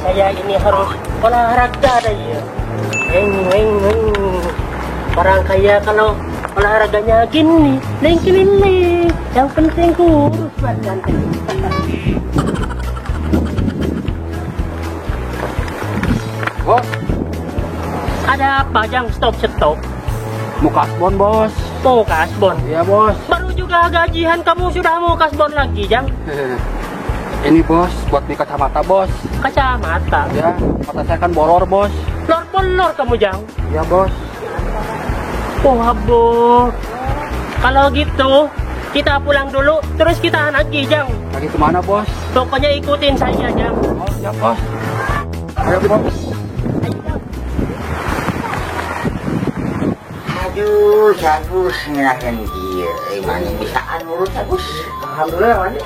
saya ini harus olahraga dah ya. Heng. Orang kaya kalau olahraganya gini, leng. Yang penting kurus badan. Bos, Ada apa Jang? Stop. mau kasbon bos. Mau kasbon? Iya bos. Baru juga gajian kamu sudah mau kasbon lagi Jang? Ini bos, buat beli kacamata bos. Kacamata? Ya, mata saya kan boror bos. Lor kamu Jang? Iya bos. Wah bos, kalau gitu kita pulang dulu, terus kita lagi Jang. Lagi kemana bos? Pokoknya ikutin saya Jang. Oh siap bos. Ayo bos. Aduh, Agus ngelakuin dia. Mana bisaan urut Agus? Alhamdulillah mandi.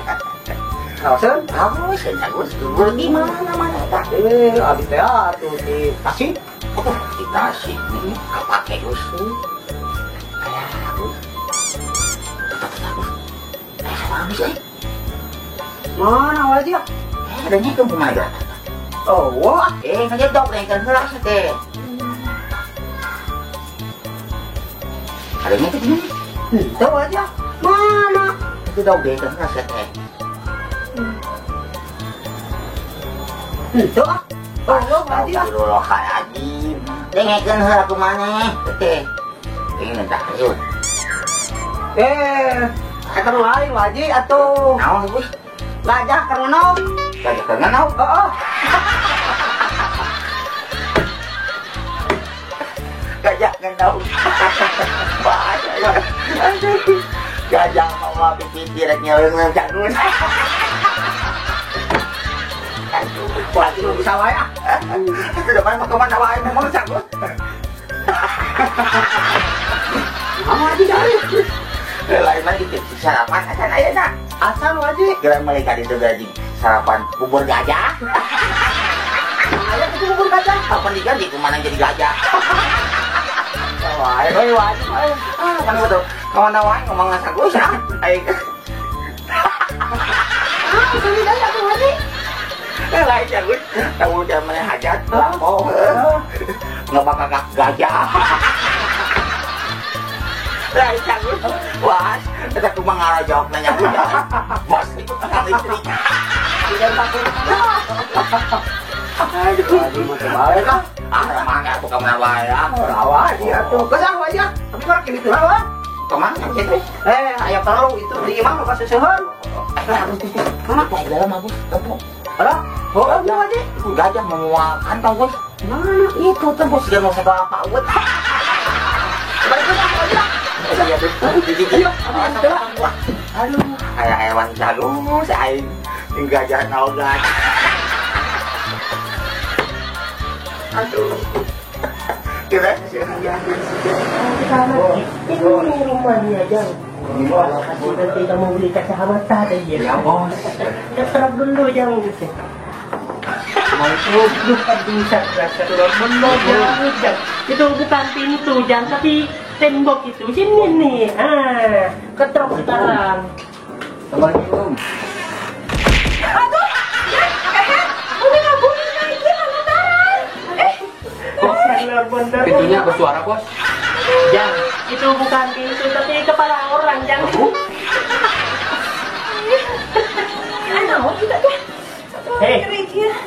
Kawasan? Agus, Agus. Dulu gimana mana tak? Abis teh tuh di Tasik. Di Tasik nih. Apa kayak Agus? Kayak Agus. Agus. Sama Agus Mana aja? adanya ke kemana? Oh, wah. Ngejedok nih kan kelas teh. Adanya ke sini. Tahu aja. Mana? Itu dong deh kan kelas teh. Itu ah. Oh, aja. Astagfirullahaladzim. Dengekeun heula kumaneh teh. Ini tak yuk. Kata lain wajib atau Naon Gus? gajah kerenau. Gajah kerenau. Oh. Gajah kerenau. Bahaya ya. Gajah mau pikir nyeuleuh jagun. Wah, itu bisa wae ah. Itu depan mah kemana wae ngomong jagun. Kamu aja dari. Lain lagi sarapan acan ayeuna. Asal wajib. Kira mereka itu gaji sarapan bubur gajah. Ayo itu bubur gajah. Kapan diganti kemana jadi gajah? Wae, wajib. Kan betul. Kawan wae ngomong ngasak gue sih. Aing. Ini gajah tuh wajib. Lain jagun. Tahu zaman hajat. Oh. Ngebakar gajah. Lain jagun. Wah, kita cuma ngarajok nanya punya. Bos itu kan istri. Tidak takut. Aduh, macam mana kah? Mana aku kemana wae ah. Rawa dia tuh. Gajah wajah. Tapi kalau gitu rawa. Kemana gitu? Ayam tahu itu di imam apa susuhan? Mana kayak dalam aku temu. Ada? Oh, iya wajib. Gajah memuakan tau bos. Mana? Itu tuh bos dia mau sekolah apa buat. Balik ke sana aja. Iya betul. Jadi aduh, kayak hewan jago saya gajah naugat. Aduh. Kira sih ya. Ini rumahnya Jang. Kasih nanti kamu beli kacamata deh ya. Bos. Terap dulu Jang. Bukan bisa belum Jang. Itu bukan pintu Jang, tapi tembok itu. Sini nih. Ketrok sekarang. Assalamualaikum. Aduh, udah ngabulin lagi pemutaran. Bener-bener. Pintunya bersuara bos. Jang, itu bukan pintu tapi kepala orang Jang. Aduh, kita tuh. Hei,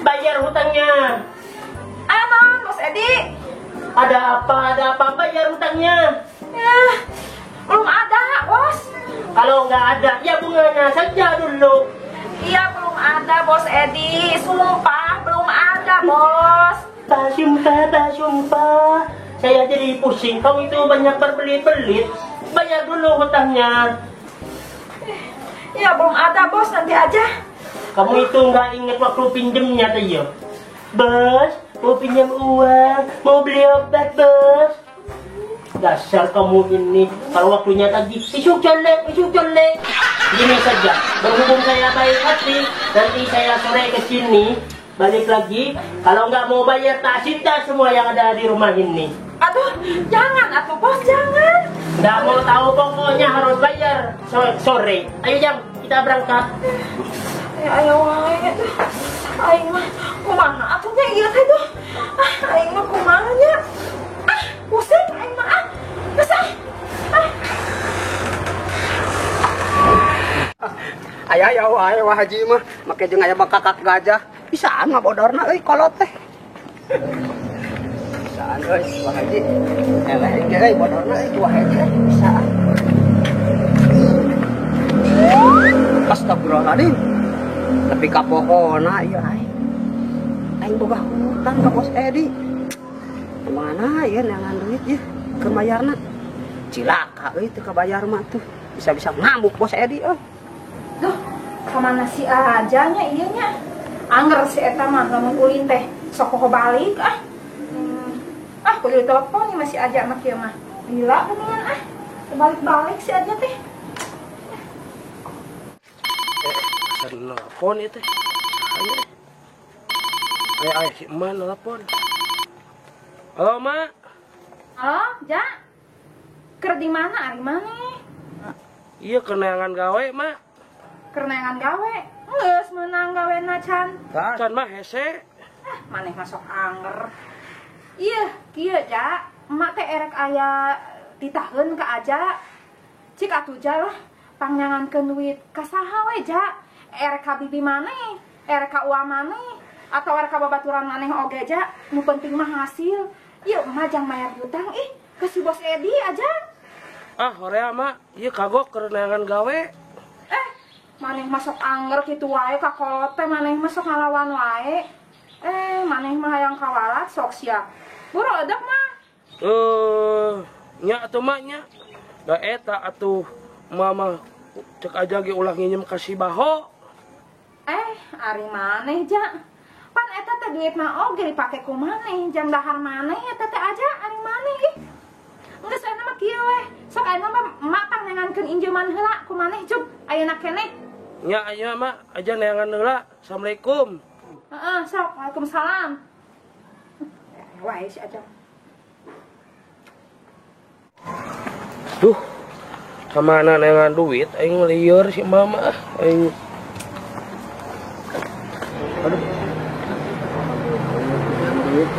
bayar hutangnya. Ayo, Bos Edi. Ada apa bayar hutangnya. Belum ada, Bos. Kalau nggak ada, ya bunganya saja dulu. Iya, belum ada, Bos Edi. Sumpah, belum ada, Bos. Tak sumpah. Saya jadi pusing. Kamu itu banyak berbelit-belit. Bayar dulu hutangnya. Ya, belum ada, Bos. Nanti aja. Kamu itu nggak ingat waktu pinjemnya tadi ya? Bos, mau pinjam uang, mau beli obat, Bos. Dasar kamu ini, kalau waktunya tadi isuk colek. Gini saja, berhubung saya baik hati, nanti saya sore ke sini, balik lagi. Kalau nggak mau bayar, tak sita semua yang ada di rumah ini. Aduh, jangan, atuh, Bos, jangan. Nggak mau tahu, pokoknya harus bayar sore. Ayo Jang, kita berangkat. Ya, ayo, ayo. Ayo, mah. kumaha atuh nya ieu teh tuh. Aing mah kumaha nya. Pusing aing mah geus Aya ya wae wah haji mah make jeung aya bakakak gajah. Bisaan mah bodorna euy kolot teh. Bisaan euy wah haji. Eleh ge euy bodorna euy wah haji bisaan. Astagfirullahaladzim. Tapi ka pohona ieu aing boga hutang ka Bos Edi. Mana ieu neangan duit ieu keur bayarna. Cilaka euy teu kabayar mah tuh. Bisa-bisa ngamuk Bos Edi euy. Duh, kemana si aja nya iya nya. Angger si eta mah lamun ulin teh sok poho balik kudu telepon nih masih aja mah kieu mah. Gila beneran balik-balik si aja teh. Telepon itu. Ayo si emak telepon. Halo, Mak. Halo, Ja. Keur di mana? Ari maneh? Iya keneangan gawe, Mak. Kerenangan gawe. Geus meunang gawena can. Can mah hese. Maneh masuk anger. Iya, kieu Ja. Emak teh erek aya ditaheun ka Aja. Cik atuh Ja lah pangnyangankeun duit ka saha we Ja? Erek ka bibi maneh, erek ka uang maneh, atau erek ka babaturan maneh oge Ja? Nu penting mah hasil. Ieu emak jang mayar hutang ke si Bos Edi aja. Horea Mak, ieu kagok keneangan gawe. Maneh masuk anger kitu wae ka kolot teh maneh masuk ngalawan wae. Maneh mah hayang kawalat sok sia. Burodok mah. Nya atuh Mak nya. Da eta atuh mama cek aja ge ulah nginjem ka si Baho. Ari maneh Ja. Pan eta teh duit mah oge dipake ku maneh, jang dahar maneh eta teh aja ari maneh ih. Geus aya mah kieu we. Sok aya mah emak pangnengankeun injeman heula ku maneh cuk. Ayeuna keneh. Nya aya Mak, aja neangan heula. Assalamualaikum. Sok. Waalaikumsalam. Wae si aja. Duh. Kamana neangan duit aing lieur si mama aing. Aduh. Duit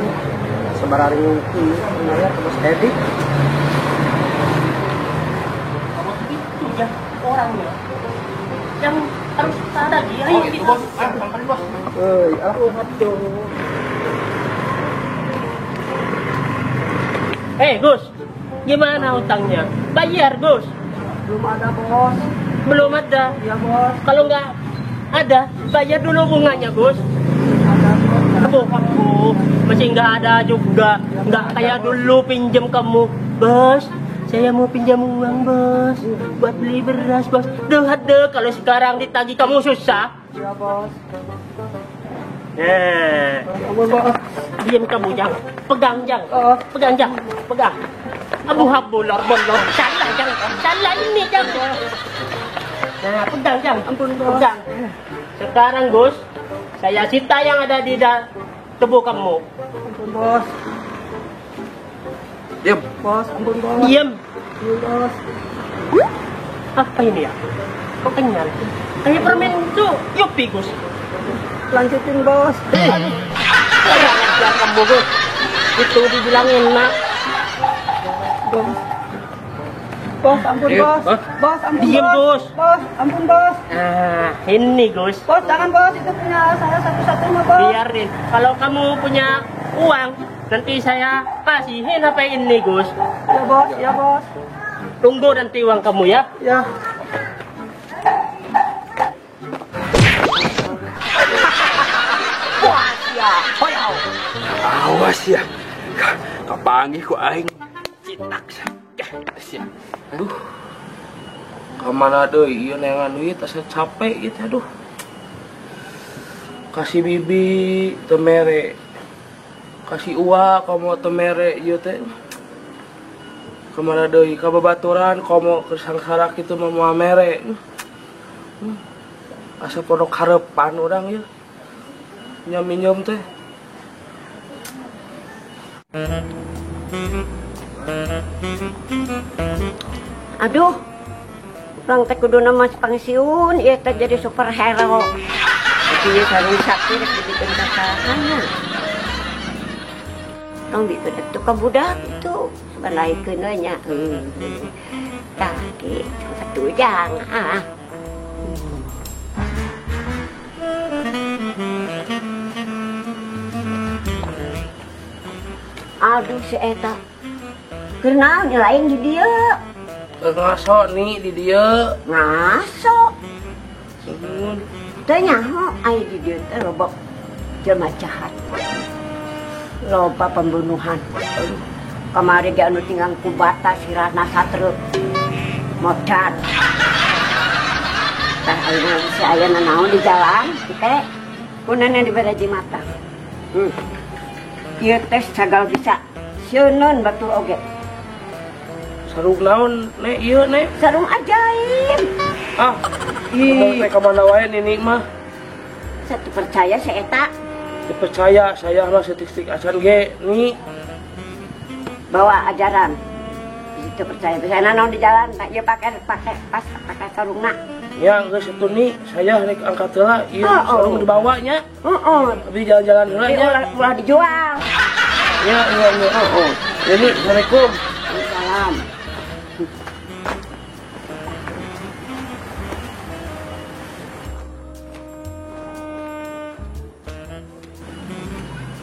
sebarang ini ngaya ke Bos Edi. Kamu begitu ya orangnya. Yang harus ada dia. Ayo kita. Bos. Sampai Bos. Gus, gimana utangnya? Bayar Gus. Belum ada Bos. Belum ada. Iya Bos. Kalau nggak ada, bayar dulu bunganya Gus. Ada Bos. Kamu masih nggak ada juga. Nggak kayak dulu pinjam kamu, Bos. Saya mau pinjam uang Bos, buat beli beras Bos. Deh, kalau sekarang ditagih kamu susah. Iya Bos. Ampun Bos. Diam kamu Jang. Pegang Jang. Pegang Jang. Pegang. Abu-abu lor-bolor. Salah ini Jang. Nah, pegang Jang. Ampun Bos. Pegang. Sekarang Gus, saya sita yang ada di tubuh kamu. Ampun Bos. Diam. Bos, ampun Bos. Diam. Ampun Bos. Apa ini ya? Kok kenyal? Kayak permen itu. Yupi Gus. Lanjutin Bos. Jangan kamu Gus. Itu dibilangin nak. Bos. Bos, ampun Bos. Bos, ampun Diam Bos. Gus. Bos, ampun Bos. Nah, ini Gus. Bos, jangan Bos, itu punya saya satu-satunya Bos. Biarin. Kalau kamu punya uang, nanti saya kasihin apa ini Gus. Ya Bos, ya Bos. Tunggu nanti uang kamu ya. Ya. Awas ya. Kapangi ku aing citak sia. Aduh. Kamana deui ieu neangan duit asa capek gitu aduh. Kasih bibi teu mere. Kasih uang komo teu mere ieu teh. Kamana deui ka babaturan komo keur sangsara kitu mah moal mere. Asa pondok harepan urang ieu. Nyam-nyam teh. Aduh, orang teh kuduna mas pangsiun, ieu teh jadi superhero. Iya sarung sakti rek dibikin kasahannya. Tong bikin itu ke budak itu balaikeun we nya. Tah kitu atuh jangan. Aduh si eta. Kenal lain di dia. Ngaso nih di dia. Ngaso. Teu nyaho aya di dieu teh loba jelema jahat. Loba pembunuhan. Kamari dia anu tinggal ku bata sirahna satreu. Modan. Tah ayeuna si aya naon di jalan, teh punana dibaraji mata. Ieu teh sagal bisa seuneun batur oge. Sarung naon nek ieu nek? Sarung ajaib. Ah, ih, teh kamana wae ini mah. Satu percaya si eta Dipercaya saya mah setik-setik acan ge nih. bawa ajaran. Itu percaya bisa naon di jalan tak ieu pakai pakai sarungna. Ya geus atuh nih, saya rek angkat heula ieu sarung dibawanya. Heeh. Abi jalan-jalan heula nya. Ulah dijual. Ya, heeh. Ini Assalamualaikum. Waalaikumsalam.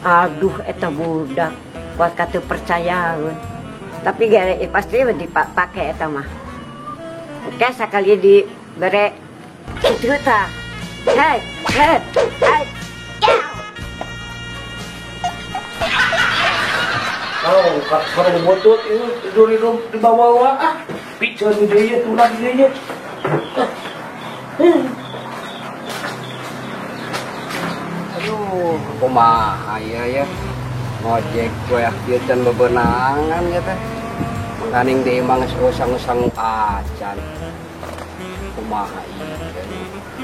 Aduh, eta budak kuat katu percayaeun. Tapi gere pasti dipake eta mah. Oke, sakali di bere kitu tah. Hei. Oh, kak sarung butut ieu tidur di bawah ah. Piceun di dieu tulang di dieu. Aduh, kumaha ya. Ngojek gue ieu can bebenangan ya teh. Mangkaning deui mah geus usang-usang acan. Kumaha ieu.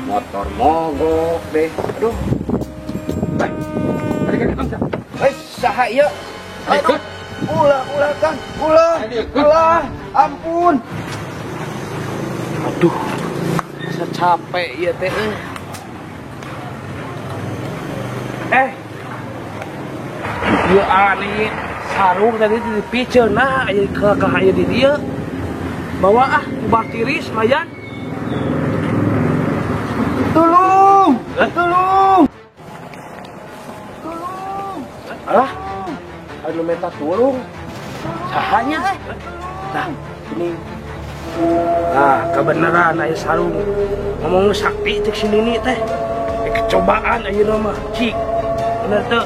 Motor mogok deh. Aduh. Saha ieu? Aduh. Ulah kan. Ulah. Ampun. Aduh. Asa capek ieu teh. Ieu ani sarung tadi dipiceun nah aya ke aya di dieu. Bawa ah ubah tiris layan. Tolong. Alah. Anu minta tulung. Sahanya? Nah, ini. Nah, kebenaran aya sarung. Ngomong sakti cek sini teh. Kecobaan ayeuna mah. Cik. Bener teu?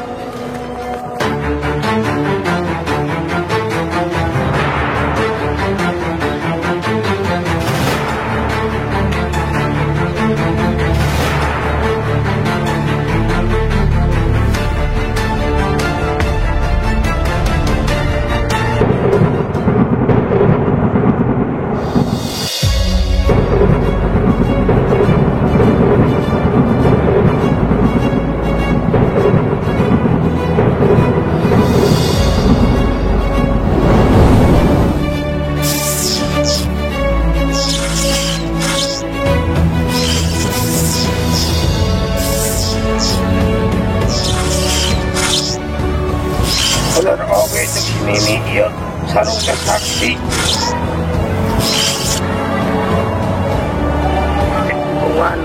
Bener oke cek sini nih ieu sarung teh sakti. Hubungan.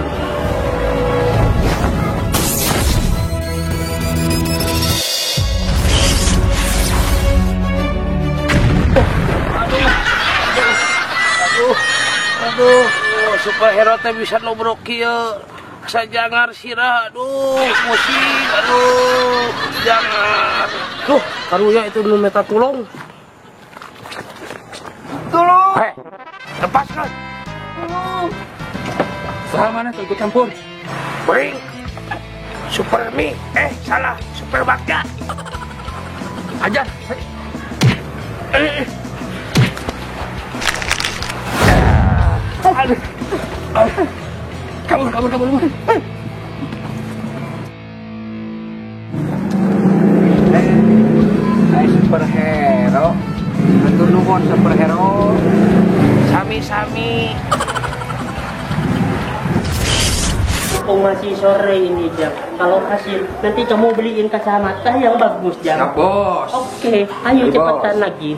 Aduh, superhero teh bisa nubruk kieu. Sajangar sirah, aduh, pusing, aduh, jangan. Tuh, karunya itu nu meta tulung. Tulung. Hei, lepaskan. Tulung. Saha mana tuh ikut campur? Bring. Super Mi, salah, super bakja. Ajar. Aduh. Kabur. Superhero. Atur nuhun superhero. Sami-sami. Aku masih sore ini Jang. Kalau hasil nanti kamu beliin kacamata yang bagus Jang. Siap, Bos. Oke, ayo Iya, cepetan Bos. lagi.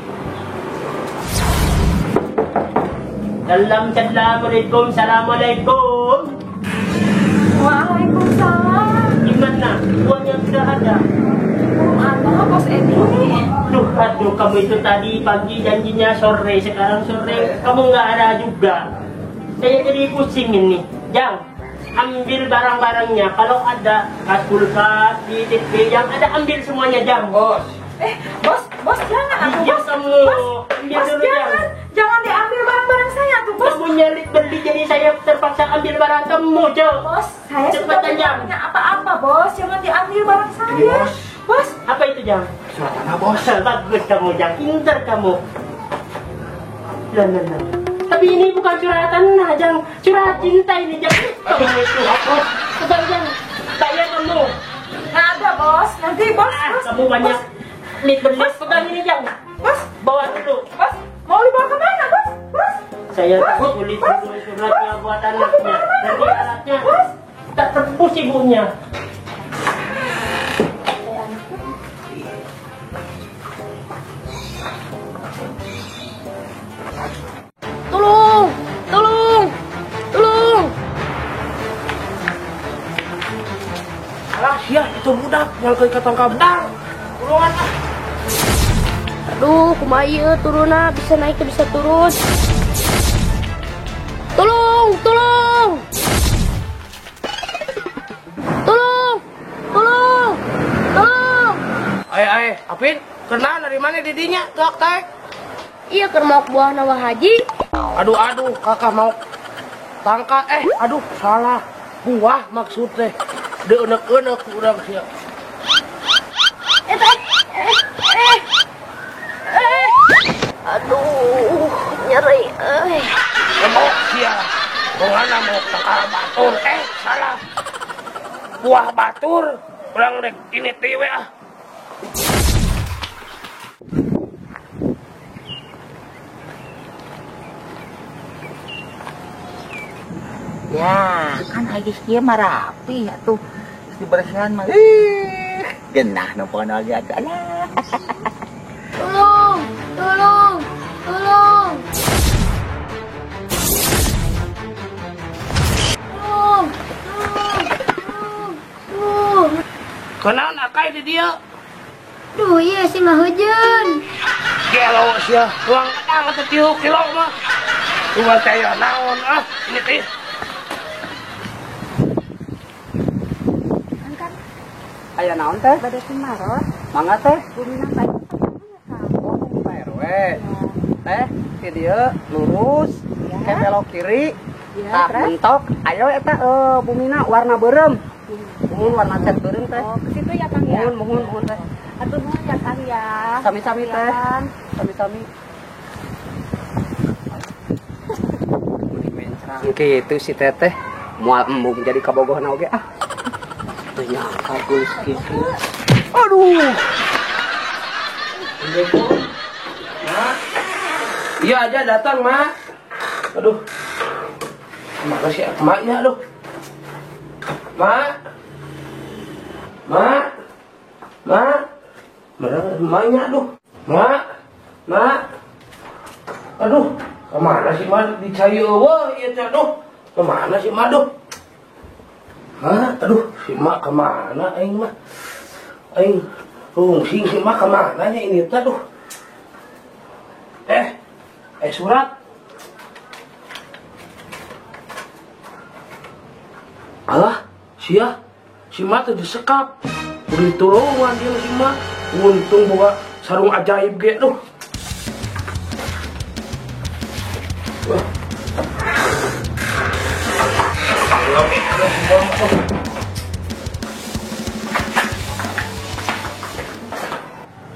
Assalamualaikum. Waalaikumsalam. Gimana? Uangnya sudah ada? Belum ada Bos Edi. Aduh, kamu itu tadi pagi janjinya sore, sekarang sore kamu nggak ada juga. Saya jadi pusing ini. Jang, ambil barang-barangnya. Kalau ada kas kulkas, di TV, yang ada ambil semuanya Jang. Bos. Bos jangan atuh Iya Bos. kamu, ambil Bos dulu Jang. jangan diambil barang-barang saya tuh Bos. Kamu nyari beli jadi saya terpaksa ambil barang kamu Jang. Bos, saya sudah Cepetan tidak Jang. punya apa-apa Bos. Jangan diambil barang saya. Ini, Bos. Bos, Apa itu Jang? Surat tanah, Bos. Bagus kamu Jang, pintar kamu. Lah. Tapi ini bukan surat tanah Jang, surat cinta ini Jang. Kamu itu hapus. Coba Jang, bayar kamu. nggak ada Bos. Nanti Bos. Bos, Kamu banyak belit pegang ini Jang. Bos, Bawa dulu. Bos, mau dibawa kemana Bos? Bos, Saya tulis dulu suratnya buat anaknya. Nanti anaknya tak tebus ibunya. Tolong, tolong, tolong. Alah, sia itu budak yang ke ketangkap dang. Tolongan ah. Aduh, kumaha turunna bisa naik ke bisa turun. Tolong, tolong. Tolong, tolong, tolong. Ay, Apin, kenal dari mana didinya? Tok teh. Iya keur mau buah nawa haji. Aduh, kakak mau tangka. Aduh, salah. Buah maksud teh. Deunek-eunek urang sia. Aduh, nyeri. Mau sia. Bongana mau tangka batur. Salah. Buah batur. Urang rek ini tiwe ah. Ya, kan lagi dia mah rapi ya tuh. Dibersihan mah. Genah numpang lagi ada. Tolong, tolong, tolong. Tolong, tolong. Kenal akai di dia. Duh, iya sih mah hujan. Gelo sia. Uang kadang teh 3 kilo mah. Uang teh ya naon ah. Ini teh. Aya naon teh? Bade Cimarot. Mangga teh. Bumina baik. Pak RW. Teh, di dieu lurus, ke belok kiri. Tah mentok, ayo eta bumina warna beureum. Muhun warna cat beureum teh. Oh, ke situ ya Kang ya. Muhun teh. Atuh nuhun ya Kang ya. Sami-sami teh. Siang. Sami-sami. Gitu si teteh moal embung jadi kabogohna oge ah. Teu nyangka geus kitu. Aduh. Iya aja datang, Mak. Aduh. Mana sih maknya aduh. Mak. Mana maknya aduh. Mak. Aduh, kemana sih Mak? Dicai eueuh ieu teh aduh. Kemana sih Mak aduh? Aduh, si Mak kemana aing mah? Aing rungsing si Mak kemana nya ini teh aduh. Surat. Alah, sia. Si Mak teh disekap. Udah ditulungan dia si Mak. Untung boga sarung ajaib ge aduh.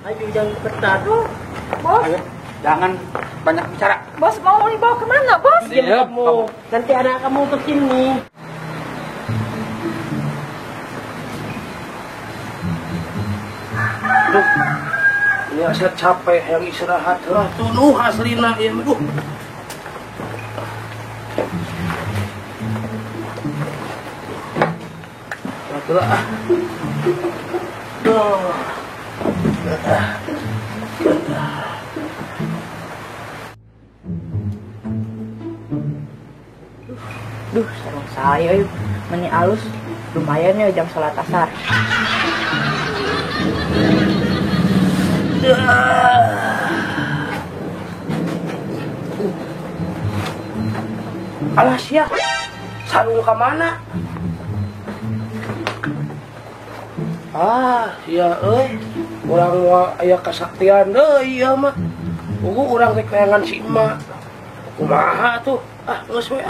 Ayo jangan ketat. Bos, Ayo, jangan banyak bicara. Bos mau dibawa kemana Bos? Diam kamu. Nanti anak kamu kesini. Aduh. Ini asa capek yang istirahat. Tunuh aslina ya aduh. Ulah. Duh. Duh, sarung saya yuk. Meni alus. Lumayan ya jam sholat asar. Alah sia, sarung ke mana? Iya urang aya kasaktian iya mah. Urang teh kayangan si emak. Kumaha tuh? Geus we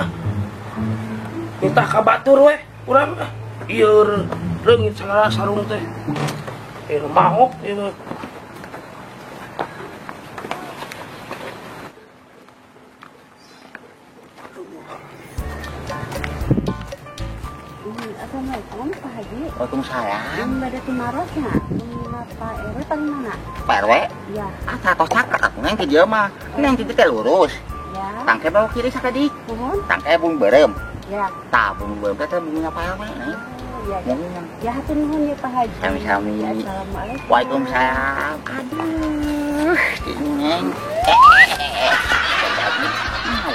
minta ka batur we urang ieu reungit sagala sarung teh. Mahok ieu. Assalamualaikum Pak Haji. Waalaikumsalam. Nggak ada timarosnya. Pak RW paling mana? Pak RW? Iya. Tos cakak aku neng ke dia mah. Neng titik teh lurus. Ya. Tangke belok kiri sakadi. Mohon. Tangke bumi berem. Ya. Tah bumi berem teh bumi Pak RW neng. Iya. Ngomong. Ya hatur nuhun ya Pak Haji. Sami-sami. Ya, assalamualaikum. Waalaikumsalam. Aduh, neng.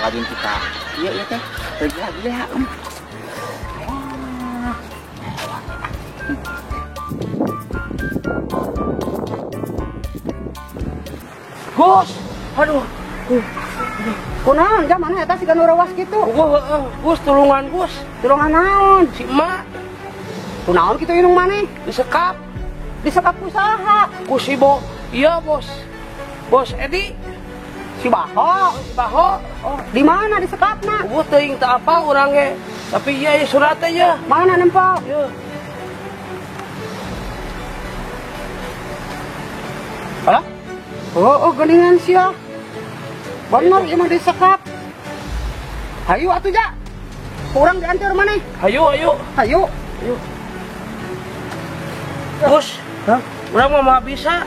Wajin kita. Iya teh. Pergi lagi ya. Gus, aduh. Kunaon zaman eta si kanu rawas kitu? Gus tulungan Gus. Tulungan naon? Si emak Kunaon kitu inung maneh? disekap Disekap usaha. ku si iya bos. Bos Edi, Si Baho. si Baho. Oh, di mana disekapna? Gus teuing teu apa urang ge. Tapi iya surat teh ya. Mana nempel? Ieu. Hah? Oh, geningan sia. Bener ieu mah disekap. Hayu atuh ja. Kurang diantar maneh. Hayu, hayu. Hayu. Gus, Hah? urang mah bisa.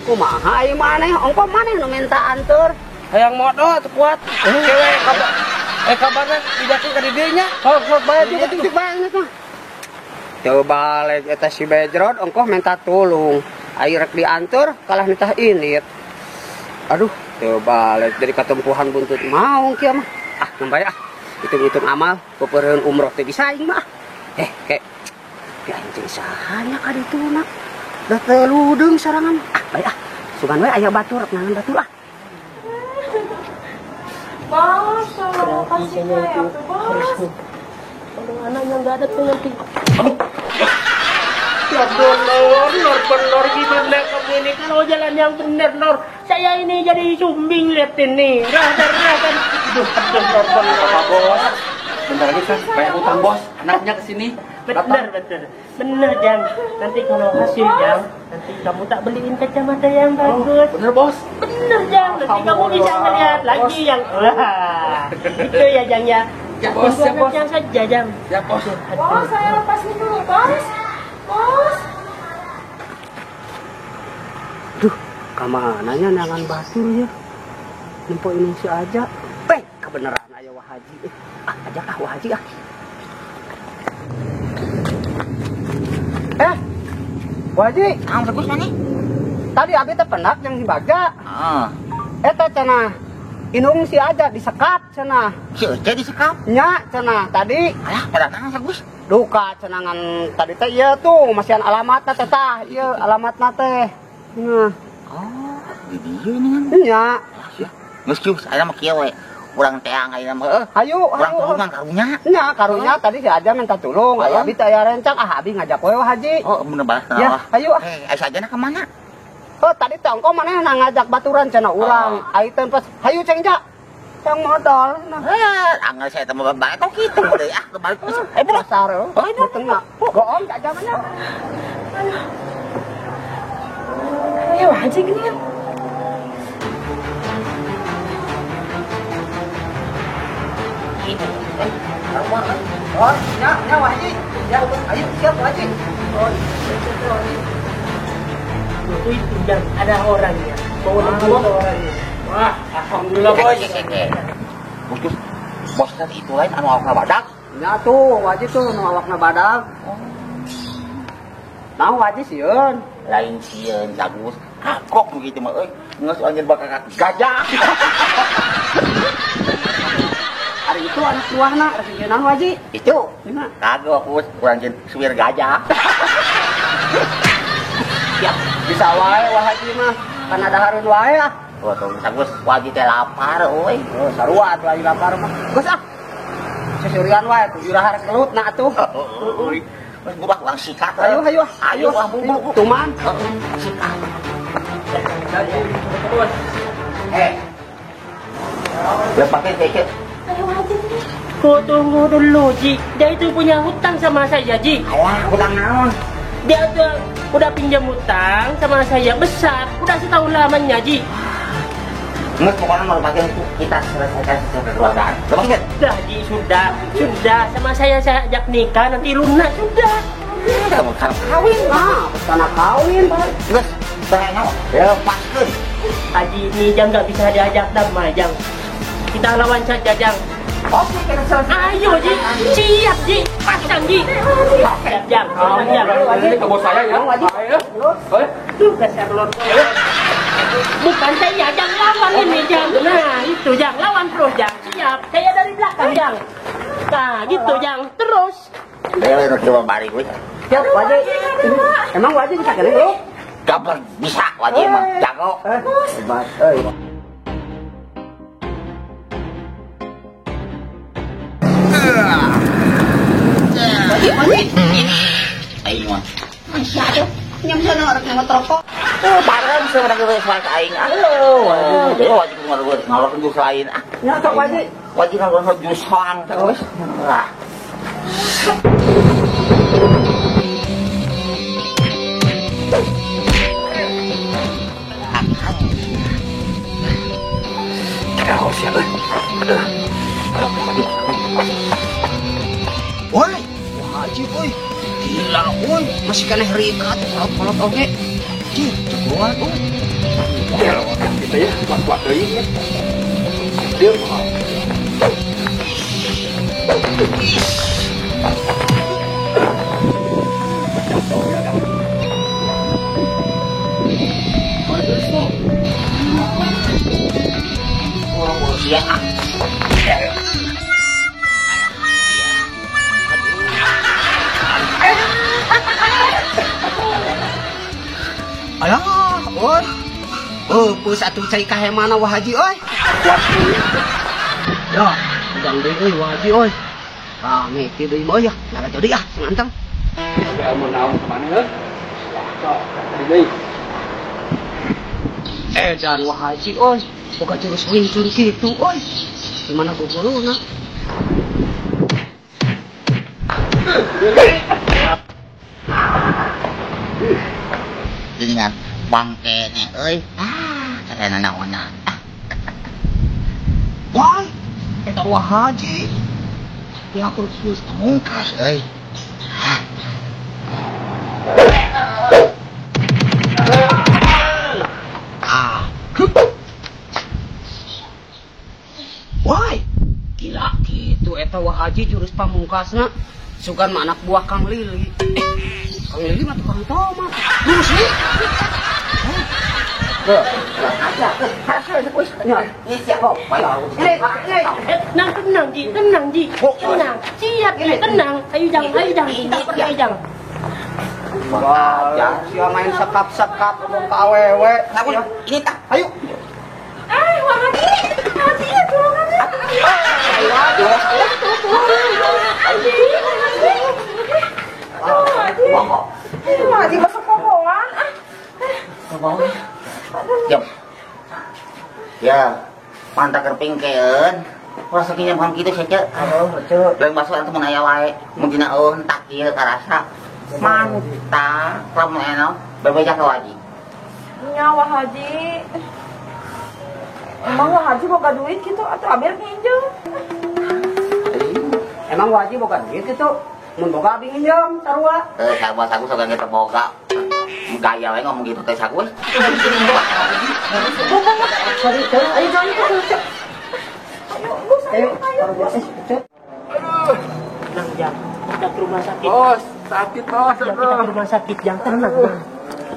Kumaha ieu maneh? Ongko maneh nu minta antur. Hayang modal teu kuat. Cewek kabarna dijakeun ka di dieu nya. Sok bae juga tinggi banget mah. Teu balik eta si Bejrod ongko minta tulung. Ayo rek diantur kalah nitah init. Aduh, teu balik dari katempuhan buntut mau kieu mah. Nambah ya. Hitung-hitung amal peupeureueun umroh teh disaing mah. Kek. Anjing sahanya ka dituna. Da teu ludeung sarangan. Bae sugan we aya batur rek nangan batur Bos, kalau kasih saya tuh bos. Kalau anaknya nggak ada tuh nanti. Ya bener Gimana kamu ini kalau jalan yang benar, Nor? Saya ini jadi sumbing lihat ini. Radar kan. Apa bos? Bentar lagi kan banyak utang bos. Anaknya kesini. Bener Jang. Nanti kalau hasil Jang, nanti kamu tak beliin kacamata yang bagus. Bener bos. Bener Jang. Nanti kamu bisa melihat lagi yang wah. Itu ya Jang ya. Ya, bos, ya, bos. Yang saja Jang. Ya bos. Bos, saya lepasin dulu, bos. Bos. Duh, kamananya nangan batur ya. Nempo ini si aja. Peh, kebenaran aja Wah Haji. Ajak Wah Haji . Wah Haji, Bagus mana? tadi abi teh penak yang si Bagja. Eta cenah inung si aja disekat cenah. Si Ece disekap. Nya cenah tadi Alah, pada tangan bagus. duka cenangan tadi teh iya tuh masihan alamatna teh tah. Iya alamatna teh. Nah, Oh, di dia ini kan. nya. Geus kieu saya mah kieu we. Urang teh aya mah Hayu, urang hayu. tulungan karunya. Nya karunya tadi si aja minta tulung. Aya abi teh aya rencang abi ngajak we Wah Haji. Oh, bener balas Ya, hayu. Aisyah ke mana? Oh, tadi tongko mana ngajak baturan cenah urang. Ai teh pas hayu cengja. Yang modal. Nah, Anggal saya temu bae kok kitu deui kebalik geus. Bos. pasar. Oh, tengah. Goong aja mana. Ya, Wah Haji gini kan. Oh, nya Wah Haji. Ya, ayo siap Wah Haji. Itu Jang, ada orangnya. Bawa orangnya. Wah, alhamdulillah bos. Bos tadi itu lain anu awak badak. Nya tuh Wah Haji tuh nu awakna badag. Mau aja sieun. Lain sieun Sagus. Kagok begitu mah euy. Ngeus anjeun bakal gajah. Hari itu anak buahna rek ngeunang Waji. Itu. Gimana? Kagok us urang jeung suwir gajah. Ya, bisa wae Wah Haji mah. Kan ada hareun wae ah. Wah, tuh Sagus wajib teh lapar euy. Oh, sarua atuh lagi lapar mah. Geus ah. Sesurian wae tuh iraha rek kelutna atuh. Euy. Wes budak ulang sikat. Ayo, ayo, Ayo, ah bubuk. Tuman. Sikat. Ya pakai tiket. Kau tunggu dulu, Ji. Dia itu punya hutang sama saya, Ji. Alah, ulang naon? Dia udah pinjam hutang sama saya besar. Udah setahun lamanya, Ji. Nges pokoknya mau pakai kita selesaikan secara keluargaan. Lepas Sudah, Ji, sudah. Sama saya ajak nikah, nanti lunas, sudah. kamu kan kawin. Ah, tanah kawin. Terus saya ya paskeun. Haji ini Jang nggak bisa diajak damai, Jang. Kita lawan saja, Jang. Oke, kita selesai. Ayo, Ji. Siap, Ji. Pasang, Ji. Siap, Jang. Lawan, Jang. Ini ke bos saya ya. Ayo. Tuh, dasar lord. Bukan saya, Jang. Lawan ini, Jang. Nah, itu, Jang. Lawan terus, Jang. Siap. Saya dari belakang, Jang. Nah, gitu, Jang. Terus. Dia udah coba balik gue. Siap, Waji. Emang Waji bisa kene lu? Gampang bisa wajib mah jago. Hebat euy. Aing mah. Masih ada. Nyam sana orang yang rokok. Parah bisa menang ke suara aing. Aduh, jadi wajib ngalor ke jus lain. Ya, sok Waji. Wajib ngalor ke jus soang terus. Wah. Oh, siapa? Aduh. Woi, Wah Haji euy. Gila euy, masih kena rikat kolot oge. Cih, coba euy. Ya, kita ya kuat-kuat deui ya. Dia Ya. Alah, euy. Pus atuh cai kahe mana Wah Haji euy. Ya, pegang deui euy Wah Haji euy. Ah, ngeki deui mah ya. Nah, jadi ah, nganteng. ya mau naon ke mana ya? Sok, ini. Dan Wah Haji euy, boga jurus wincun kitu euy. Gimana guguruna? Dengan bangkene euy. Karena naonna. Wah, eta Wah Haji. Ya aku terus Mungkas euy. Wah, gila gitu eta Wah Haji jurus pamungkasna. Sugan mah anak buah Kang Lili. Kang Lili mah tukang tomat. Terus nih. Ini siapa? Tenang, Ji. Tenang. Siap, Ji. Tenang. Ayo, Jang. Kita pergi, ayo, Jang. Wah, sia main sekap-sekap belum ka awewe. Ini tak. Ayo. Wah Haji. Haji ya tolongan. Haji masuk kokoan. Jom. Ya, mantap kerpingkeun. Rasa kinya paham kitu saja. Halo, betul. Lain masuk itu mun aya wae. Mungkin tak ieu karasa. Mantap, lamun eno bebeja ka waji. Nya Wah Haji. Emang Wah Haji boga duit gitu atau aber pinjam? Emang Wah Haji boga duit gitu? Mun boga abi nginjem sarua. Sarua saku sogan kita boga. Gaya wae ngomong gitu teh saku. Ayo, Tenang, Jang. Kita ke rumah sakit. Bos, Sakit bos, Ya, kita ke rumah sakit, yang tenang. Bang.